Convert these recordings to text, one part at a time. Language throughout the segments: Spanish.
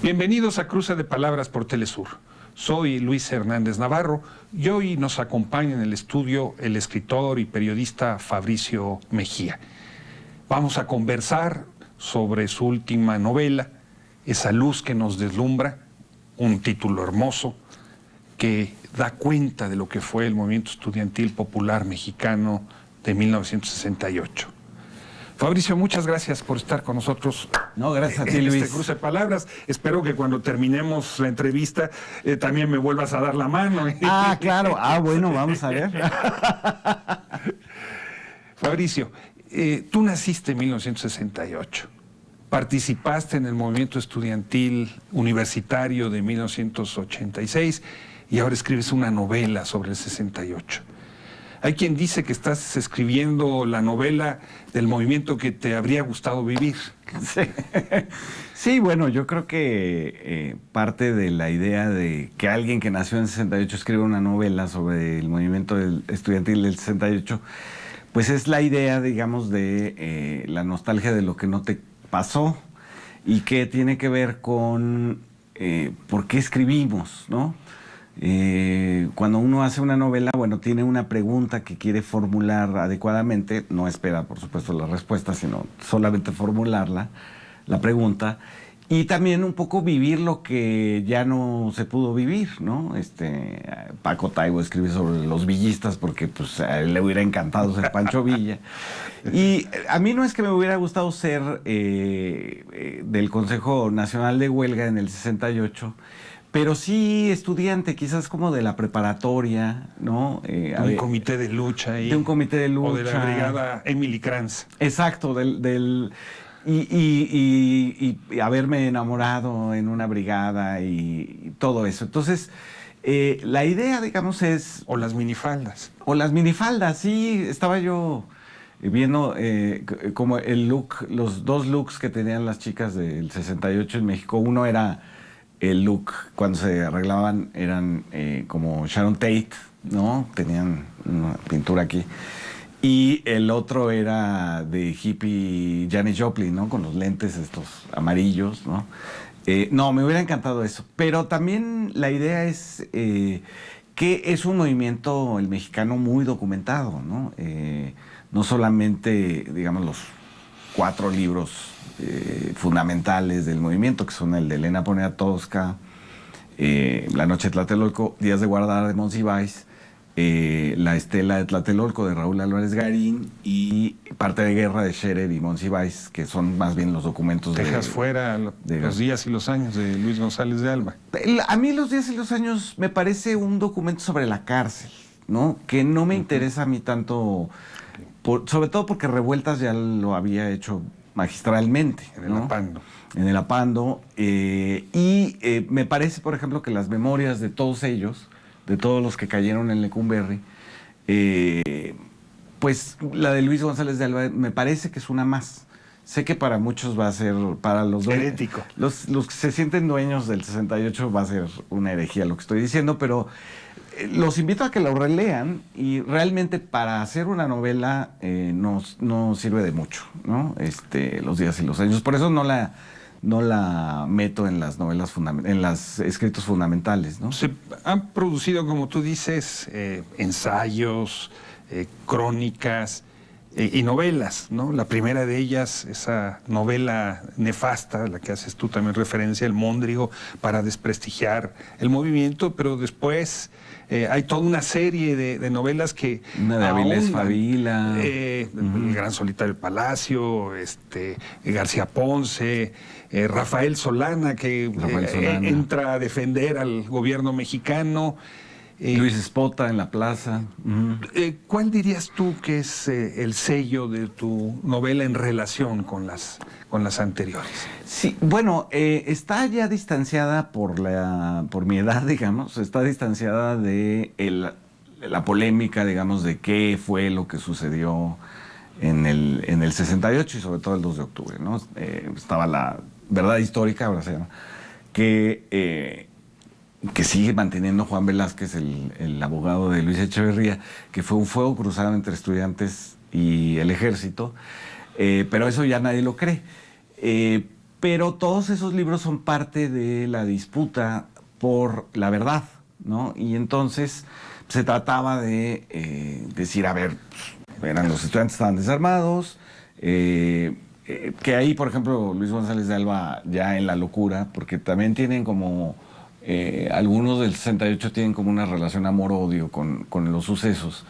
Bienvenidos a Cruce de Palabras por Telesur. Soy Luis Hernández Navarro y hoy nos acompaña en el estudio el escritor y periodista Fabricio Mejía. Vamos a conversar sobre su última novela, Esa luz que nos deslumbra, un título hermoso que da cuenta de lo que fue el movimiento estudiantil popular mexicano de 1968. Fabricio, muchas gracias por estar con nosotros. No, gracias a ti, en Luis. Este cruce de palabras. Espero que cuando terminemos la entrevista también me vuelvas a dar la mano. Ah, claro. Bueno, vamos a ver. Fabricio, tú naciste en 1968. Participaste en el movimiento estudiantil universitario de 1986 y ahora escribes una novela sobre el 68. Hay quien dice que estás escribiendo la novela del movimiento que te habría gustado vivir. Sí, sí, bueno, yo creo que parte de la idea de que alguien que nació en el 68 escriba una novela sobre el movimiento estudiantil del 68, pues es la idea, digamos, de la nostalgia de lo que no te pasó y que tiene que ver con por qué escribimos, ¿no? Cuando uno hace una novela, bueno, tiene una pregunta que quiere formular adecuadamente, no espera, por supuesto, la respuesta, sino solamente formularla, la pregunta, y también un poco vivir lo que ya no se pudo vivir, ¿no? Paco Taibo escribe sobre los villistas porque pues, a él le hubiera encantado ser Pancho Villa. Y a mí no es que me hubiera gustado ser del Consejo Nacional de Huelga en el 68, pero sí estudiante, quizás como de la preparatoria, ¿no? De un comité de lucha. De un comité de lucha. O de la brigada Emily Kranz. Exacto, y haberme enamorado en una brigada y todo eso. Entonces, la idea, digamos, es... O las minifaldas. O las minifaldas, sí. Estaba yo viendo como el look, los dos looks que tenían las chicas del 68 en México. Uno era... El look, cuando se arreglaban, eran como Sharon Tate, ¿no? Tenían una pintura aquí. Y el otro era de hippie Janis Joplin, ¿no? Con los lentes estos amarillos, ¿no? No, me hubiera encantado eso. Pero también la idea es que es un movimiento, el mexicano, muy documentado, ¿no? No solamente, digamos, los 4 libros fundamentales del movimiento, que son el de Elena Poniatowska, La Noche de Tlatelolco, Días de Guardar de Monsiváis, La Estela de Tlatelolco de Raúl Álvarez Garín y Parte de Guerra de Scherer y Monsiváis, que son más bien los documentos Dejas fuera Los Días y los Años de Luis González de Alba. A mí Los Días y los Años me parece un documento sobre la cárcel, ¿no? Que no me interesa a mí tanto, sobre todo porque Revueltas ya lo había hecho magistralmente, en el Apando. En el Apando. Me parece, por ejemplo, que las memorias de todos ellos, de todos los que cayeron en Lecumberri, pues la de Luis González de Alba me parece que es una más. Sé que para muchos va a ser, para los herético. Los que se sienten dueños del 68 va a ser una herejía lo que estoy diciendo, pero los invito a que lo relean y realmente para hacer una novela no sirve de mucho, ¿no? Los días y los años. Por eso no la meto en las novelas en los escritos fundamentales, ¿no? Se han producido, como tú dices, ensayos, crónicas y novelas, ¿no? La primera de ellas, esa novela nefasta, la que haces tú también referencia, El Móndrigo, para desprestigiar el movimiento, pero después hay toda una serie de novelas que... Una de Avilés Favila. El Gran Solitario del Palacio, García Ponce, Rafael Solana, que entra a defender al gobierno mexicano. Luis Espota en la plaza. ¿Cuál dirías tú que es el sello de tu novela en relación con las anteriores? Sí, bueno, está ya distanciada por mi edad, digamos, está distanciada de la polémica, digamos, de qué fue lo que sucedió en el 68 y sobre todo el 2 de octubre, ¿no? Estaba la verdad histórica, ahora se llama, que sigue manteniendo Juan Velázquez, el abogado de Luis Echeverría, que fue un fuego cruzado entre estudiantes y el ejército, pero eso ya nadie lo cree. pero todos esos libros son parte de la disputa por la verdad, ¿no? Y entonces se trataba de decir, a ver, eran los estudiantes estaban desarmados, que ahí, por ejemplo, Luis González de Alba ya en la locura, porque también tienen como, algunos del 68 tienen como una relación amor-odio con los sucesos.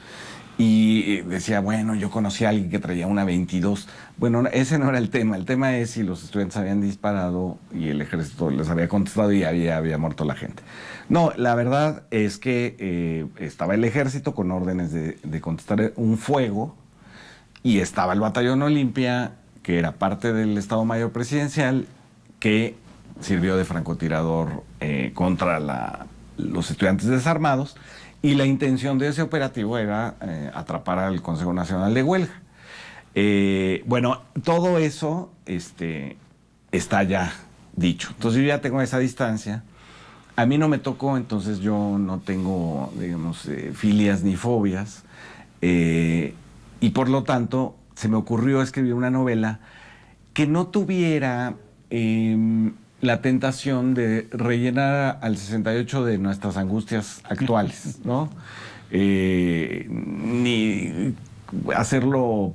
Y decía, bueno, yo conocí a alguien que traía una 22. Bueno, ese no era el tema es si los estudiantes habían disparado y el ejército les había contestado y había muerto la gente. No, la verdad es que estaba el ejército con órdenes de contestar un fuego y estaba el Batallón Olimpia, que era parte del Estado Mayor Presidencial, que sirvió de francotirador contra los estudiantes desarmados. Y la intención de ese operativo era atrapar al Consejo Nacional de Huelga. Bueno, todo eso está ya dicho. Entonces yo ya tengo esa distancia. A mí no me tocó, entonces yo no tengo, digamos, filias ni fobias. Y por lo tanto, se me ocurrió escribir una novela que no tuviera la tentación de rellenar al 68 de nuestras angustias actuales, ¿no? Ni hacerlo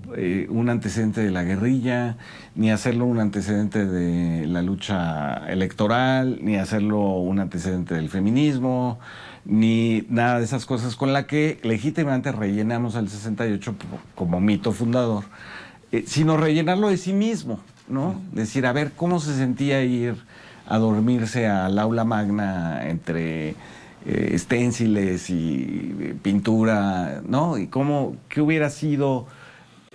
un antecedente de la guerrilla, ni hacerlo un antecedente de la lucha electoral, ni hacerlo un antecedente del feminismo, ni nada de esas cosas con la que legítimamente rellenamos al 68 como mito fundador, sino rellenarlo de sí mismo, ¿no? Decir, a ver, ¿cómo se sentía ir a dormirse al aula magna entre esténciles y pintura, ¿no? Y qué hubiera sido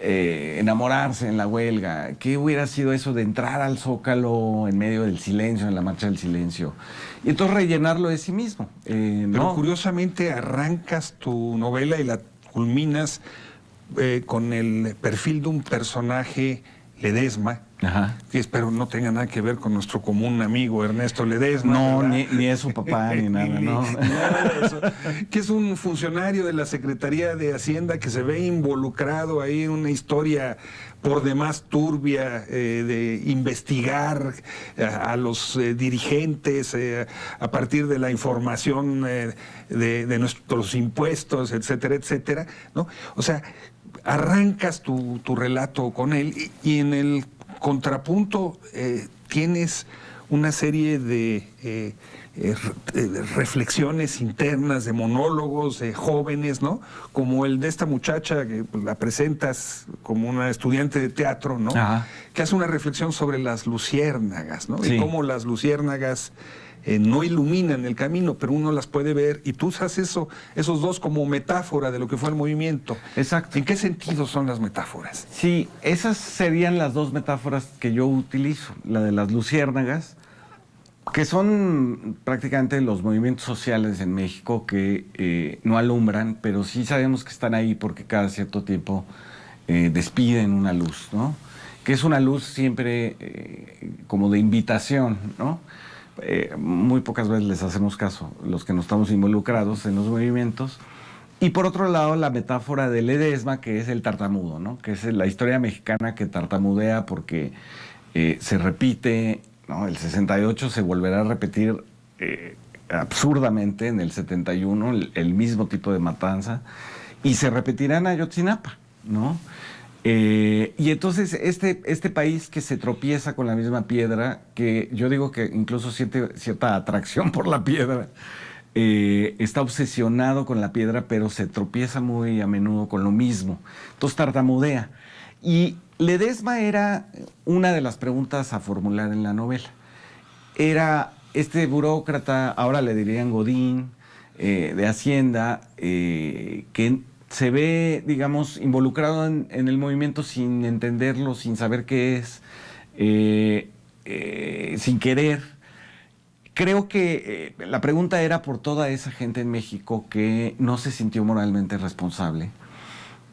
enamorarse en la huelga, qué hubiera sido eso de entrar al Zócalo en medio del silencio, en la marcha del silencio, y entonces rellenarlo de sí mismo. Pero ¿no? Curiosamente arrancas tu novela y la culminas con el perfil de un personaje, Ledesma, Ajá. que espero no tenga nada que ver con nuestro común amigo Ernesto Ledesma. No, ni es su papá, ni nada, ¿no? Nada de eso. Que es un funcionario de la Secretaría de Hacienda que se ve involucrado ahí en una historia por demás turbia, de investigar a los dirigentes a partir de la información de nuestros impuestos, etcétera, etcétera, ¿no? O sea, arrancas tu relato con él y en el contrapunto tienes una serie de reflexiones internas, de monólogos de jóvenes, ¿no? Como el de esta muchacha que pues, la presentas como una estudiante de teatro, ¿no? Ajá. Que hace una reflexión sobre las luciérnagas, ¿no? Sí. Y cómo las luciérnagas no iluminan el camino, pero uno las puede ver y tú usas esos dos como metáfora de lo que fue el movimiento. Exacto. ¿En qué sentido son las metáforas? Sí, esas serían las dos metáforas que yo utilizo. La de las luciérnagas, que son prácticamente los movimientos sociales en México que no alumbran, pero sí sabemos que están ahí porque cada cierto tiempo despiden una luz, ¿no? Que es una luz siempre como de invitación, ¿no? Muy pocas veces les hacemos caso los que no estamos involucrados en los movimientos. Y por otro lado, la metáfora de Ledesma, que es el tartamudo, ¿no? Que es la historia mexicana que tartamudea porque se repite, ¿no? El 68 se volverá a repetir absurdamente en el 71, el mismo tipo de matanza, y se repetirá en Ayotzinapa, ¿no? Y entonces este país que se tropieza con la misma piedra, que yo digo que incluso siente cierta atracción por la piedra, está obsesionado con la piedra, pero se tropieza muy a menudo con lo mismo. Entonces tartamudea. Y Ledesma era una de las preguntas a formular en la novela. Era este burócrata, ahora le dirían Godín, de Hacienda, que se ve, digamos, involucrado en el movimiento sin entenderlo, sin saber qué es, sin querer. Creo que la pregunta era por toda esa gente en México que no se sintió moralmente responsable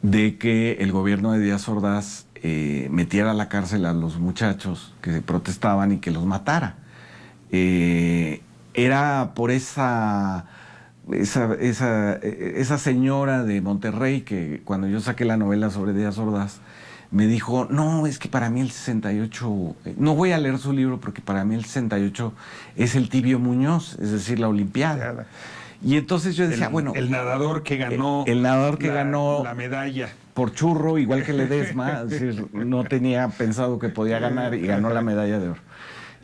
de que el gobierno de Díaz Ordaz metiera a la cárcel a los muchachos que protestaban y que los matara. Era por esa señora de Monterrey que cuando yo saqué la novela sobre Díaz Ordaz me dijo, no, es que para mí el 68, no voy a leer su libro porque para mí el 68 es el Tibio Muñoz, es decir, la Olimpiada. Y entonces yo decía, bueno... El nadador que ganó... El nadador que ganó... La medalla. Por churro, igual que Ledesma, es decir, no tenía pensado que podía ganar y ganó la medalla de oro.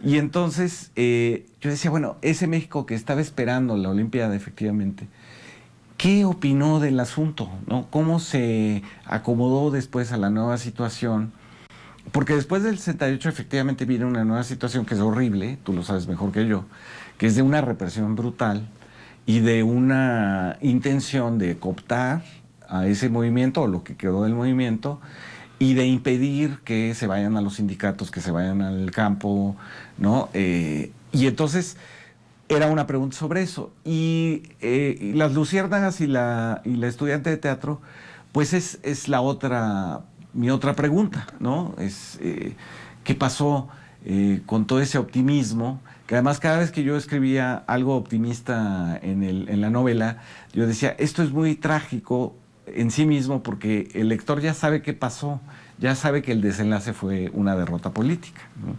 Y entonces yo decía, bueno, ese México que estaba esperando la Olimpiada, efectivamente, ¿qué opinó del asunto? ¿No? ¿Cómo se acomodó después a la nueva situación? Porque después del 68 efectivamente viene una nueva situación que es horrible, tú lo sabes mejor que yo, que es de una represión brutal y de una intención de cooptar a ese movimiento, o lo que quedó del movimiento, y de impedir que se vayan a los sindicatos, que se vayan al campo, ¿no? Y entonces era una pregunta sobre eso. Y las luciérnagas y la estudiante de teatro, pues es mi otra pregunta, ¿no? ¿Qué pasó con todo ese optimismo? Que además cada vez que yo escribía algo optimista en la novela, yo decía, esto es muy trágico en sí mismo porque el lector ya sabe qué pasó, ya sabe que el desenlace fue una derrota política, ¿no?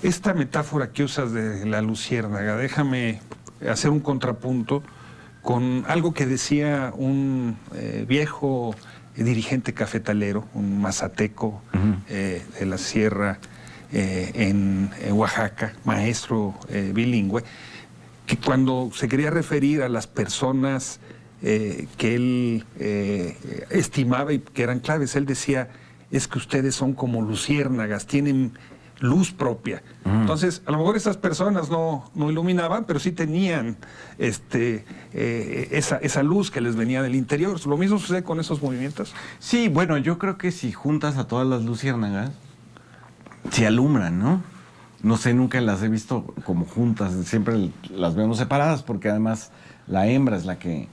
Esta metáfora que usas de la luciérnaga, déjame hacer un contrapunto con algo que decía un viejo dirigente cafetalero, un mazateco de la sierra en Oaxaca, maestro bilingüe, que cuando se quería referir a las personas que él estimaba y que eran claves, él decía, es que ustedes son como luciérnagas, tienen luz propia. Entonces, a lo mejor esas personas no iluminaban, pero sí tenían esa luz que les venía del interior. ¿Lo mismo sucede con esos movimientos? Sí, bueno, yo creo que si juntas a todas las luciérnagas, se alumbran, ¿no? No sé, nunca las he visto como juntas, siempre las vemos separadas, porque además la hembra es la que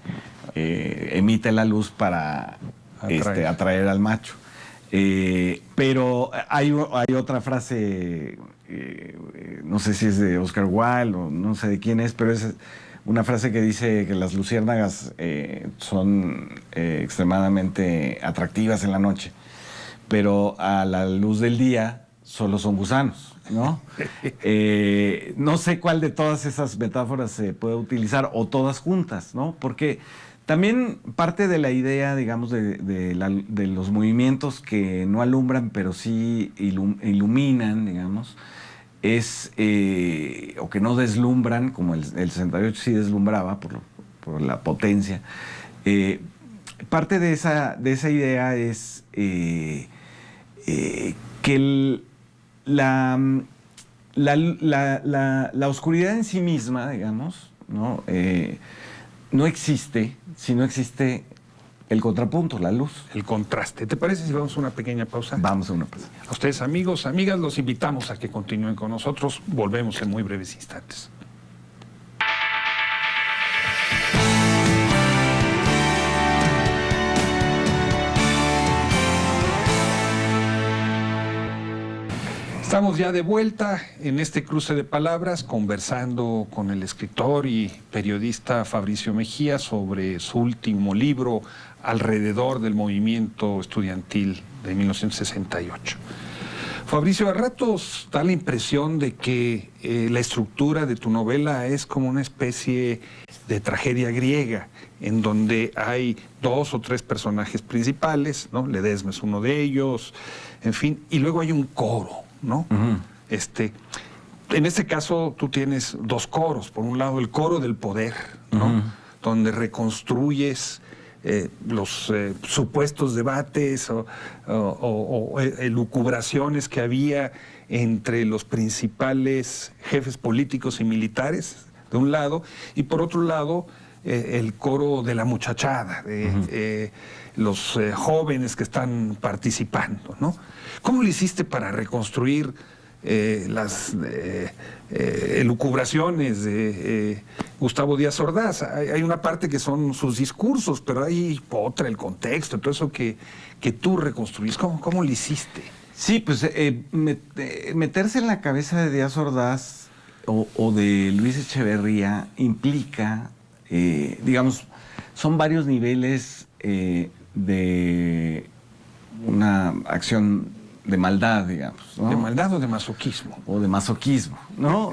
emite la luz para atraer al macho. Pero hay otra frase, no sé si es de Oscar Wilde o no sé de quién es, pero es una frase que dice que las luciérnagas son extremadamente atractivas en la noche, pero a la luz del día solo son gusanos, ¿no? No sé cuál de todas esas metáforas se puede utilizar, o todas juntas, ¿no? Porque también parte de la idea, digamos, de los movimientos que no alumbran, pero sí iluminan, digamos, es, o que no deslumbran, como el 68 sí deslumbraba por la potencia. Parte de esa idea es que la oscuridad en sí misma, digamos, ¿no? No existe si no existe el contrapunto, la luz. El contraste. ¿Te parece si vamos a una pequeña pausa? Vamos a una pausa. A ustedes, amigos, amigas, los invitamos a que continúen con nosotros. Volvemos en muy breves instantes. Estamos ya de vuelta en este cruce de palabras, conversando con el escritor y periodista Fabricio Mejía sobre su último libro, Alrededor del movimiento estudiantil de 1968. Fabricio, a ratos da la impresión de que la estructura de tu novela es como una especie de tragedia griega, en donde hay 2 o 3 personajes principales, ¿no? Ledesma es uno de ellos, en fin, y luego hay un coro, ¿no? En este caso tú tienes 2 coros. Por un lado el coro del poder, ¿no? Donde reconstruyes los supuestos debates o elucubraciones que había entre los principales jefes políticos y militares, de un lado, y por otro lado el coro de la muchachada, de los jóvenes que están participando, ¿no? ¿Cómo lo hiciste para reconstruir las elucubraciones de Gustavo Díaz Ordaz? Hay una parte que son sus discursos, pero hay otra, el contexto, todo eso que tú reconstruís. ¿Cómo lo hiciste? Sí, pues meterse en la cabeza de Díaz Ordaz o de Luis Echeverría implica, digamos, son varios niveles de una acción de maldad, digamos, ¿no? ¿De maldad o de masoquismo? O de masoquismo, ¿no? O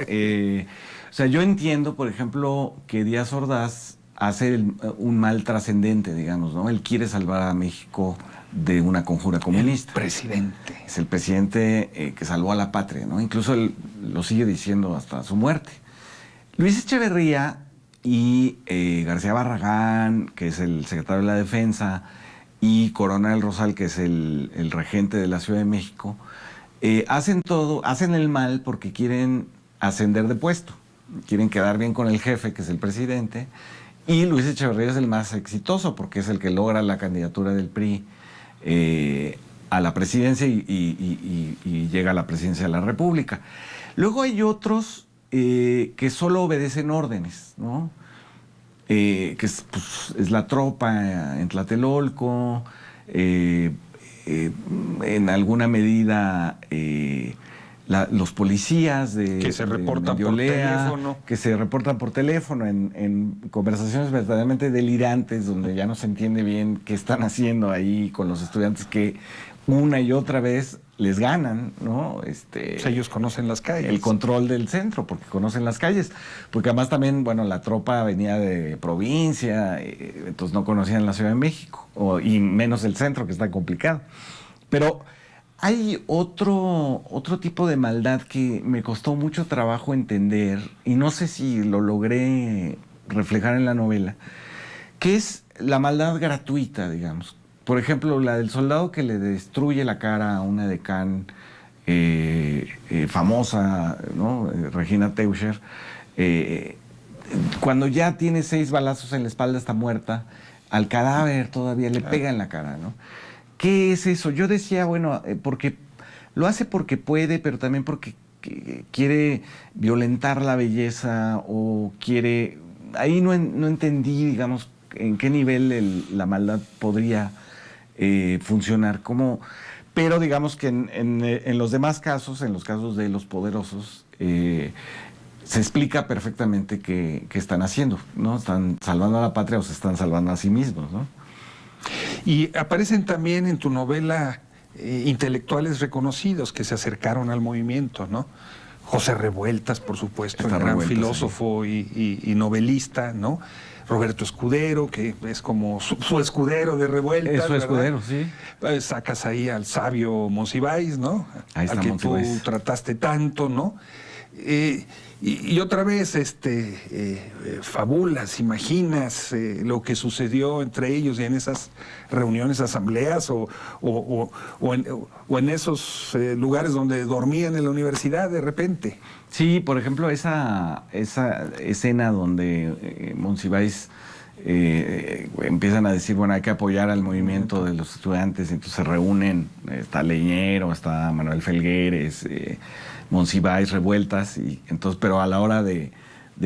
sea, yo entiendo, por ejemplo, que Díaz Ordaz hace un mal trascendente, digamos, ¿no? Él quiere salvar a México de una conjura comunista. El presidente. Es el presidente que salvó a la patria, ¿no? Incluso él lo sigue diciendo hasta su muerte. Luis Echeverría y García Barragán, que es el secretario de la Defensa, y Coronel Rosal, que es el regente de la Ciudad de México, hacen el mal porque quieren ascender de puesto, quieren quedar bien con el jefe, que es el presidente, y Luis Echeverría es el más exitoso porque es el que logra la candidatura del PRI a la presidencia y llega a la presidencia de la República. Luego hay otros que solo obedecen órdenes, ¿no? Que es la tropa en Tlatelolco, en alguna medida los policías que se reportan por teléfono. Que se reportan por teléfono en conversaciones verdaderamente delirantes donde ya no se entiende bien qué están haciendo ahí con los estudiantes que una y otra vez les ganan, ¿no? Pues ellos conocen las calles. El control del centro, porque conocen las calles. Porque además también, bueno, la tropa venía de provincia, entonces no conocían la Ciudad de México, y menos el centro, que está complicado. Pero hay otro tipo de maldad que me costó mucho trabajo entender, y no sé si lo logré reflejar en la novela, que es la maldad gratuita, digamos. Por ejemplo, la del soldado que le destruye la cara a una decán famosa, ¿no? Regina Teuscher, cuando ya tiene 6 balazos en la espalda, está muerta, al cadáver todavía le pega en la cara, ¿no? ¿Qué es eso? Yo decía, bueno, porque lo hace porque puede, pero también porque quiere violentar la belleza o quiere... Ahí no entendí, digamos, en qué nivel la maldad podría funcionar. Pero digamos que en los demás casos, en los casos de los poderosos, se explica perfectamente qué están haciendo, ¿no? Están salvando a la patria o se están salvando a sí mismos, ¿no? Y aparecen también en tu novela intelectuales reconocidos que se acercaron al movimiento, ¿no? José Revueltas, por supuesto, el gran filósofo y novelista, ¿no? Roberto Escudero, que es como su escudero de Revueltas. Es su escudero, sí. Sacas ahí al sabio Monsiváis, ¿no? Ahí está al que Monsiváis. tú trataste tanto, ¿no? Y otra vez, fabulas, imaginas lo que sucedió entre ellos y en esas reuniones, asambleas o en esos lugares donde dormían en la universidad de repente. Sí, por ejemplo, esa escena donde Monsiváis empiezan a decir, bueno, hay que apoyar al movimiento de los estudiantes, entonces se reúnen, está Leñero, está Manuel Felgueres, Monsiváis, Revueltas, y entonces, pero a la hora de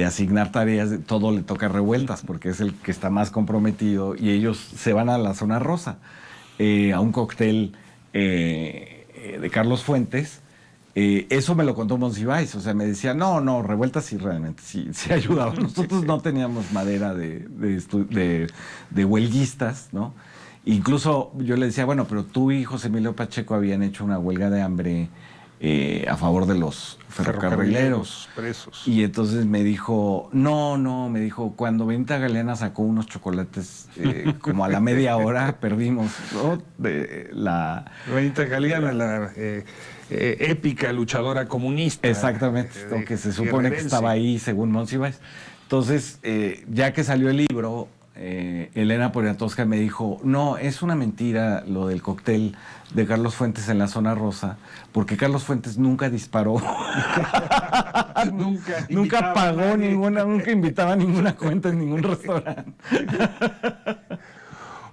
asignar tareas, todo le toca a Revueltas, porque es el que está más comprometido, y ellos se van a la Zona Rosa, a un cóctel de Carlos Fuentes. Eso me lo contó Monsiváis, o sea, me decía, no, Revueltas sí realmente, sí ayudaba. Nosotros no teníamos madera de huelguistas, ¿no? Incluso yo le decía, bueno, pero tú y José Emilio Pacheco habían hecho una huelga de hambre a favor de los ferrocarrileros presos. Y entonces me dijo, me dijo, cuando Benita Galeana sacó unos chocolates como a la media hora, perdimos, ¿no? Benita Galeana, la épica luchadora comunista. Exactamente, que se supone que estaba ahí según Monsiváis. Entonces, ya que salió el libro, Elena Poniatowska me dijo, no, es una mentira lo del cóctel de Carlos Fuentes en la Zona Rosa, porque Carlos Fuentes nunca disparó. nunca pagó ninguna, nunca invitaba a ninguna cuenta en ningún restaurante.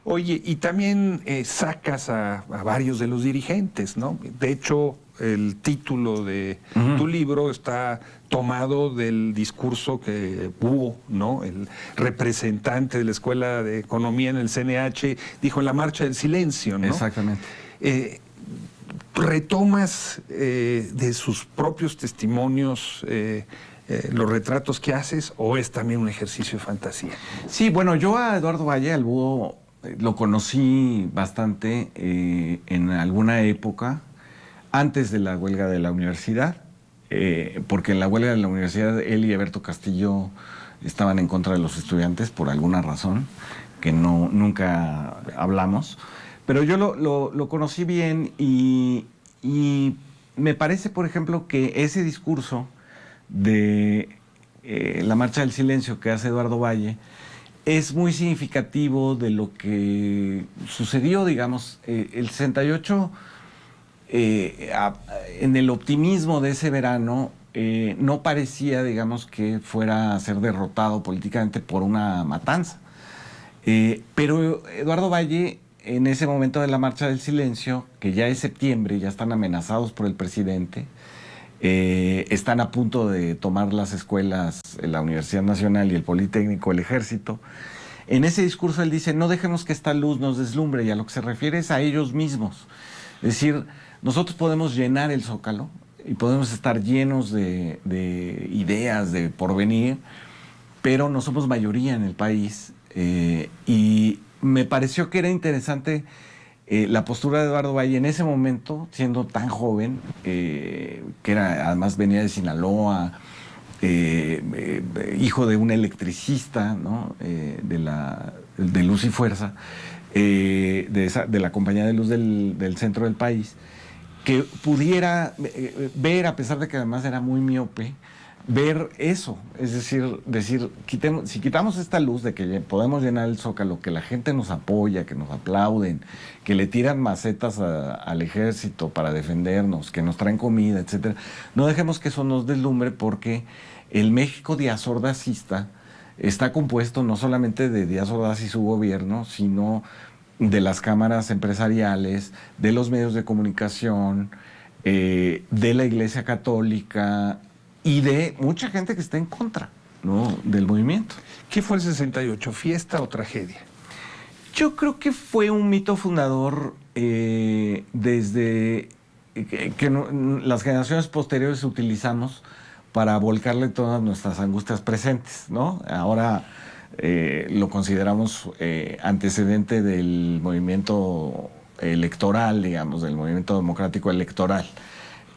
Oye, y también sacas a varios de los dirigentes, ¿no? De hecho, el título de tu libro está tomado del discurso que Búho, ¿no? El representante de la Escuela de Economía en el CNH, dijo en la Marcha del Silencio, ¿no? Exactamente. Retomas de sus propios testimonios los retratos que haces, o es también un ejercicio de fantasía. Sí, bueno, yo a Eduardo Valle, al Búho, lo conocí bastante en alguna época, antes de la huelga de la universidad, porque en la huelga de la universidad él y Eberto Castillo estaban en contra de los estudiantes por alguna razón que nunca hablamos. Pero yo lo conocí bien y me parece, por ejemplo, que ese discurso de la Marcha del Silencio que hace Eduardo Valle es muy significativo de lo que sucedió, digamos, el 68, en el optimismo de ese verano, no parecía, digamos, que fuera a ser derrotado políticamente por una matanza. Pero Eduardo Valle, en ese momento de la Marcha del Silencio, que ya es septiembre, ya están amenazados por el presidente, están a punto de tomar las escuelas, la Universidad Nacional y el Politécnico, el Ejército. En ese discurso él dice, no dejemos que esta luz nos deslumbre, y a lo que se refiere es a ellos mismos. Es decir, nosotros podemos llenar el Zócalo y podemos estar llenos de ideas, de porvenir, pero no somos mayoría en el país. Y me pareció que era interesante la postura de Eduardo Valle en ese momento, siendo tan joven, que además venía de Sinaloa, hijo de un electricista, ¿no? de Luz y Fuerza, de la compañía de luz del centro del país, que pudiera ver, a pesar de que además era muy miope, ver eso, es decir, si quitamos esta luz de que podemos llenar el Zócalo, que la gente nos apoya, que nos aplauden, que le tiran macetas al ejército para defendernos, que nos traen comida, etcétera, no dejemos que eso nos deslumbre, porque el México díaz-ordazista está compuesto no solamente de Díaz Ordaz y su gobierno, sino de las cámaras empresariales, de los medios de comunicación, de la Iglesia Católica, y de mucha gente que está en contra, ¿no?, del movimiento. ¿Qué fue el 68? ¿Fiesta o tragedia? Yo creo que fue un mito fundador desde las generaciones posteriores utilizamos para volcarle todas nuestras angustias presentes, ¿no? Ahora lo consideramos antecedente del movimiento electoral, digamos, del movimiento democrático electoral.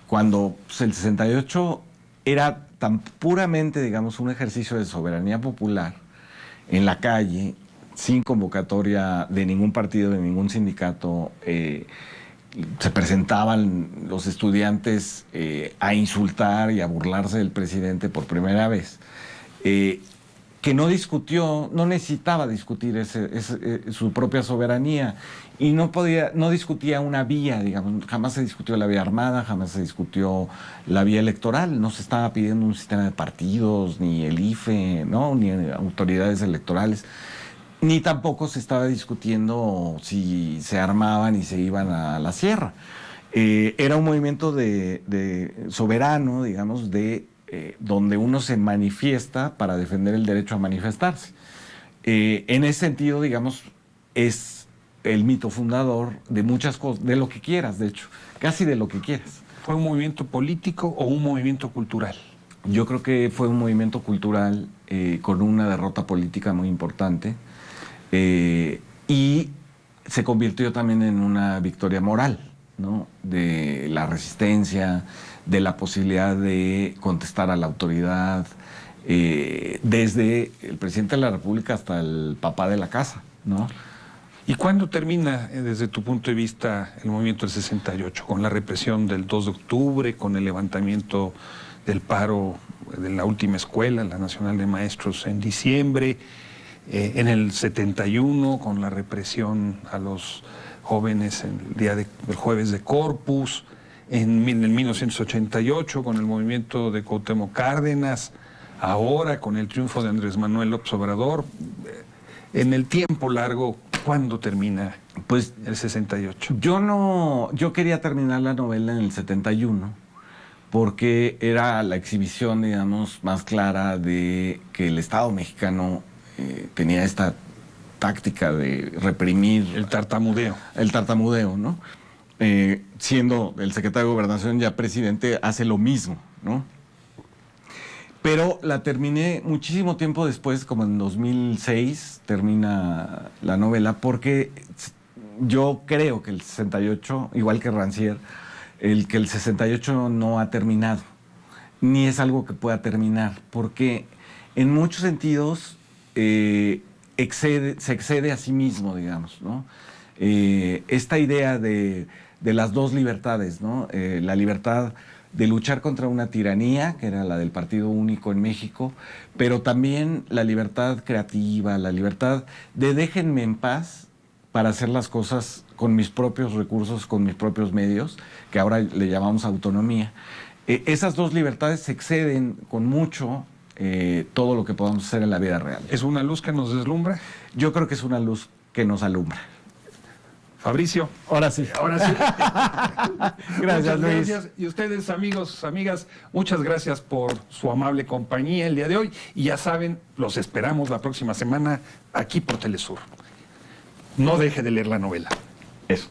Cuando pues, el 68 era tan puramente, digamos, un ejercicio de soberanía popular en la calle, sin convocatoria de ningún partido, de ningún sindicato. Se presentaban los estudiantes a insultar y a burlarse del presidente por primera vez, que no discutió, no necesitaba discutir su propia soberanía, y no discutía una vía, digamos, jamás se discutió la vía armada, jamás se discutió la vía electoral, no se estaba pidiendo un sistema de partidos, ni el IFE, ¿no?, ni autoridades electorales, ni tampoco se estaba discutiendo si se armaban y se iban a la sierra. Era un movimiento de soberano, digamos, donde uno se manifiesta para defender el derecho a manifestarse. En ese sentido, digamos, es el mito fundador de muchas cosas, de lo que quieras, de hecho, casi de lo que quieras. ¿Fue un movimiento político o un movimiento cultural? Yo creo que fue un movimiento cultural con una derrota política muy importante, y se convirtió también en una victoria moral, ¿no?, de la resistencia, de la posibilidad de contestar a la autoridad, desde el presidente de la República hasta el papá de la casa, ¿no? ¿Y cuándo termina, desde tu punto de vista, el movimiento del 68? ¿Con la represión del 2 de octubre, con el levantamiento del paro de la última escuela, la Nacional de Maestros, en diciembre, en el 71, con la represión a los jóvenes en el día del jueves de Corpus, en el 1988, con el movimiento de Cuauhtémoc Cárdenas, ahora con el triunfo de Andrés Manuel López Obrador? En el tiempo largo, ¿cuándo termina pues el 68? Yo quería terminar la novela en el 71, porque era la exhibición, digamos, más clara de que el Estado mexicano tenía esta táctica de reprimir... El tartamudeo. El tartamudeo, ¿no? Siendo el secretario de Gobernación ya presidente, hace lo mismo, ¿no? Pero la terminé muchísimo tiempo después, como en 2006, termina la novela, porque yo creo que el 68, igual que Rancière, que el 68 no ha terminado, ni es algo que pueda terminar, porque en muchos sentidos se excede a sí mismo, digamos, ¿no? Esta idea de las dos libertades, ¿no? La libertad de luchar contra una tiranía, que era la del partido único en México, pero también la libertad creativa, la libertad de déjenme en paz para hacer las cosas con mis propios recursos, con mis propios medios, que ahora le llamamos autonomía. Esas dos libertades se exceden con mucho todo lo que podamos hacer en la vida real. ¿Es una luz que nos deslumbra? Yo creo que es una luz que nos alumbra. Fabricio. Ahora sí. Ahora sí. Gracias, Muchas Luis. gracias. Y ustedes, amigos, amigas, muchas gracias por su amable compañía el día de hoy. Y ya saben, los esperamos la próxima semana aquí por Telesur. No deje de leer la novela. Eso.